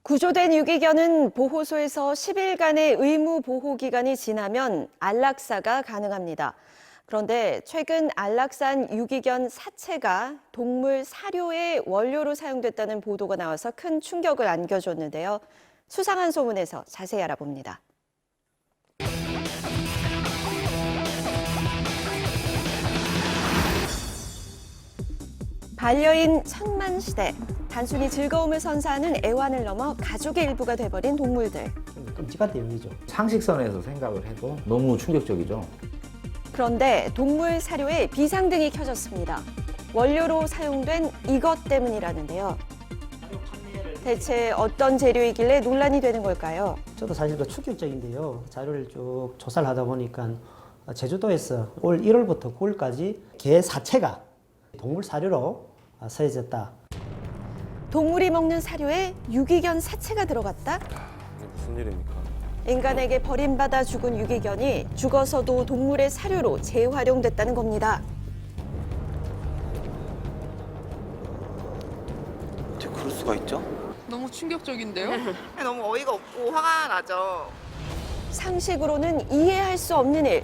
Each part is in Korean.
구조된 유기견은 보호소에서 10일간의 의무 보호 기간이 지나면 안락사가 가능합니다. 그런데 최근 안락사한 유기견 사체가 동물 사료의 원료로 사용됐다는 보도가 나와서 큰 충격을 안겨줬는데요. 수상한 소문에서 자세히 알아봅니다. 반려인 천만시대. 단순히 즐거움을 선사하는 애완을 넘어 가족의 일부가 돼버린 동물들. 끔찍한 내용이죠. 상식선에서 생각을 해도 너무 충격적이죠. 그런데 동물 사료에 비상등이 켜졌습니다. 원료로 사용된 이것 때문이라는데요. 대체 어떤 재료이길래 논란이 되는 걸까요? 저도 사실 그 충격적인데요. 자료를 쭉 조사를 하다 보니까 제주도에서 올 1월부터 9월까지 개 사체가 동물 사료로 쓰여졌다. 동물이 먹는 사료에 유기견 사체가 들어갔다? 이게 무슨 일입니까? 인간에게 버림받아 죽은 유기견이 죽어서도 동물의 사료로 재활용됐다는 겁니다. 어떻게 그럴 수가 있죠? 너무 충격적인데요? 너무 어이가 없고 화가 나죠. 상식으로는 이해할 수 없는 일.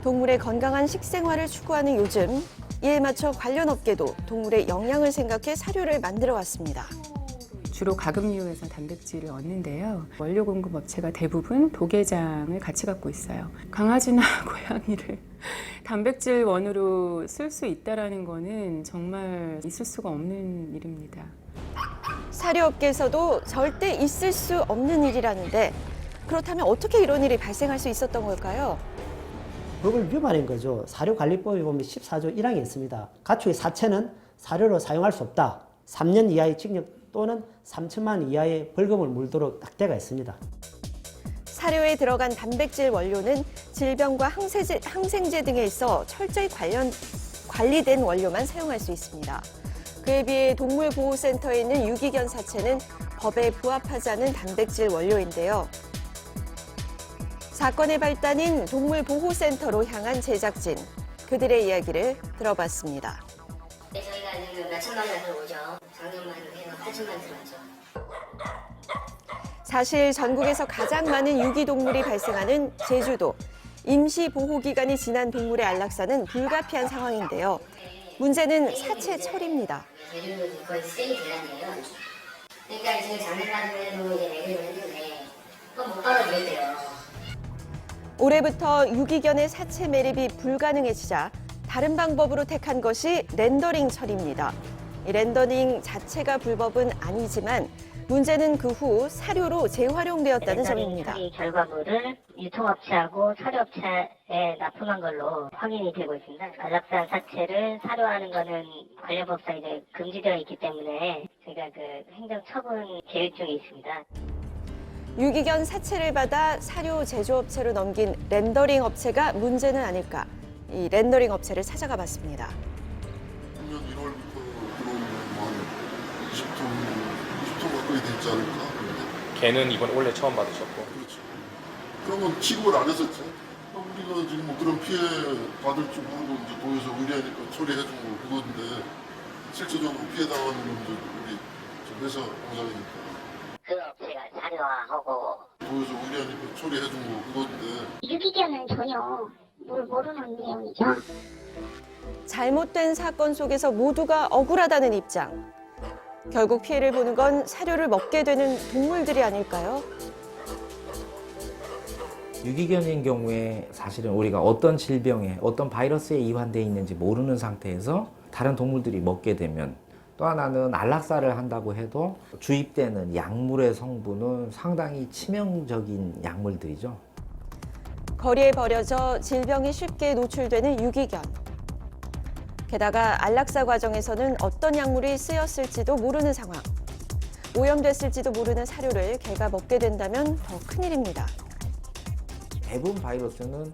동물의 건강한 식생활을 추구하는 요즘, 이에 맞춰 관련 업계도 동물의 영양을 생각해 사료를 만들어 왔습니다. 주로 가금류에서 단백질을 얻는데요. 원료 공급 업체가 대부분 도개장을 같이 갖고 있어요. 강아지나 고양이를 단백질 원으로 쓸 수 있다는 거는 정말 있을 수가 없는 일입니다. 사료업계에서도 절대 있을 수 없는 일이라는데 그렇다면 어떻게 이런 일이 발생할 수 있었던 걸까요? 법을 위반한 거죠. 사료관리법에 보면 14조 1항이 있습니다. 가축의 사체는 사료로 사용할 수 없다. 3년 이하의 징역 또는 3천만 원 이하의 벌금을 물도록 딱대가 있습니다. 사료에 들어간 단백질 원료는 질병과 항생제 등에 있어 철저히 관리된 원료만 사용할 수 있습니다. 그에 비해 동물보호센터에 있는 유기견 사체는 법에 부합하지 않은 단백질 원료인데요. 사건의 발단인 동물보호센터로 향한 제작진, 그들의 이야기를 들어봤습니다. 네, 저희가 지금 몇 천만 원 들어오죠. 작년만 해서 8천만 들어왔죠. 사실 전국에서 가장 많은 유기동물이 발생하는 제주도. 임시보호기간이 지난 동물의 안락사는 불가피한 상황인데요. 문제는 사체 처리입니다. 제주도 거의 세이 대란이에요. 그러니까 지금 작년까지도 이제 매립을 했는데 그건 못 받아들였대요. 올해부터 유기견의 사체 매립이 불가능해지자 다른 방법으로 택한 것이 렌더링 처리입니다. 이 렌더링 자체가 불법은 아니지만 문제는 그 후 사료로 재활용되었다는 점입니다. 처리 결과물을 유통업체하고 사료업체에 납품한 걸로 확인이 되고 있습니다. 안락사 사체를 사료하는 거는 관련법상 이제 금지되어 있기 때문에 저희가 그 행정처분 계획 중에 있습니다. 유기견 사체를 받아 사료 제조업체로 넘긴 렌더링 업체가 문제는 아닐까. 이 렌더링 업체를 찾아가 봤습니다. 작년 1월부터 들어오면 한 20톤 가까이 되지 않을까? 걔는 이번 올해 처음 받으셨고. 그렇죠. 그러면 취급을 안 했었죠. 우리가 지금 뭐 그런 피해 받을 줄 모르고 이제 도에서 의뢰하니까 처리해주고 그건데 실질적으로 피해 당하는 분들 우리 회사 공장이니까. 그 업체가 사료화하고 도에서 의뢰하니까 처리해주고 그건데. 유기견은 전혀 모르는 내용이죠. 잘못된 사건 속에서 모두가 억울하다는 입장. 결국 피해를 보는 건 사료를 먹게 되는 동물들이 아닐까요? 유기견인 경우에 사실은 우리가 어떤 질병에 어떤 바이러스에 이완되어 있는지 모르는 상태에서 다른 동물들이 먹게 되면 또 하나는 안락사를 한다고 해도 주입되는 약물의 성분은 상당히 치명적인 약물들이죠. 거리에 버려져 질병이 쉽게 노출되는 유기견. 게다가 안락사 과정에서는 어떤 약물이 쓰였을지도 모르는 상황. 오염됐을지도 모르는 사료를 개가 먹게 된다면 더 큰일입니다. 대부분 바이러스는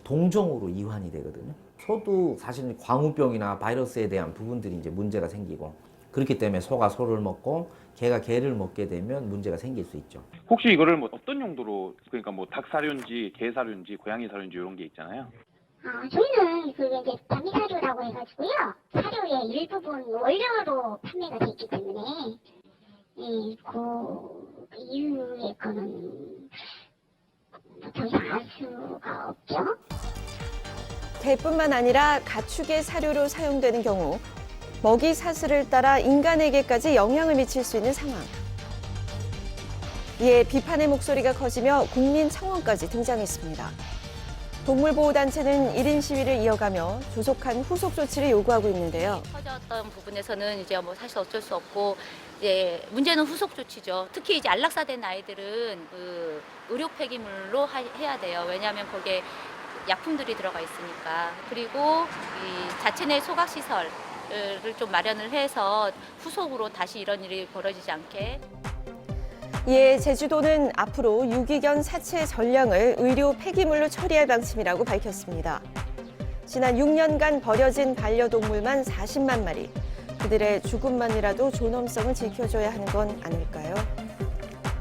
동종으로 이완이 되거든요. 소도 사실은 광우병이나 바이러스에 대한 부분들이 이제 문제가 생기고 그렇기 때문에 소가 소를 먹고 개가 개를 먹게 되면 문제가 생길 수 있죠. 혹시 이거를 뭐 어떤 용도로 그러니까 뭐 닭 사료인지 개 사료인지 고양이 사료인지 이런 게 있잖아요. 저희는 그게 이제 단위 사료라고 해가지고요. 사료의 일부분 원료로 판매가 돼 있기 때문에 그 이유의 거는 더 이상 알 수가 없죠. 개뿐만 아니라 가축의 사료로 사용되는 경우 먹이 사슬을 따라 인간에게까지 영향을 미칠 수 있는 상황. 이에 비판의 목소리가 커지며 국민청원까지 등장했습니다. 동물보호단체는 1인 시위를 이어가며 조속한 후속 조치를 요구하고 있는데요. 커졌던 부분에서는 이제 뭐 사실 어쩔 수 없고 이제 문제는 후속 조치죠. 특히 이제 안락사된 아이들은 그 의료 폐기물로 해야 돼요. 왜냐하면 거기에 약품들이 들어가 있으니까. 그리고 이 자체 내 소각 시설을 좀 마련을 해서 후속으로 다시 이런 일이 벌어지지 않게. 이에 제주도는 앞으로 유기견 사체 전량을 의료 폐기물로 처리할 방침이라고 밝혔습니다. 지난 6년간 버려진 반려동물만 40만 마리. 그들의 죽음만이라도 존엄성을 지켜줘야 하는 건 아닐까요?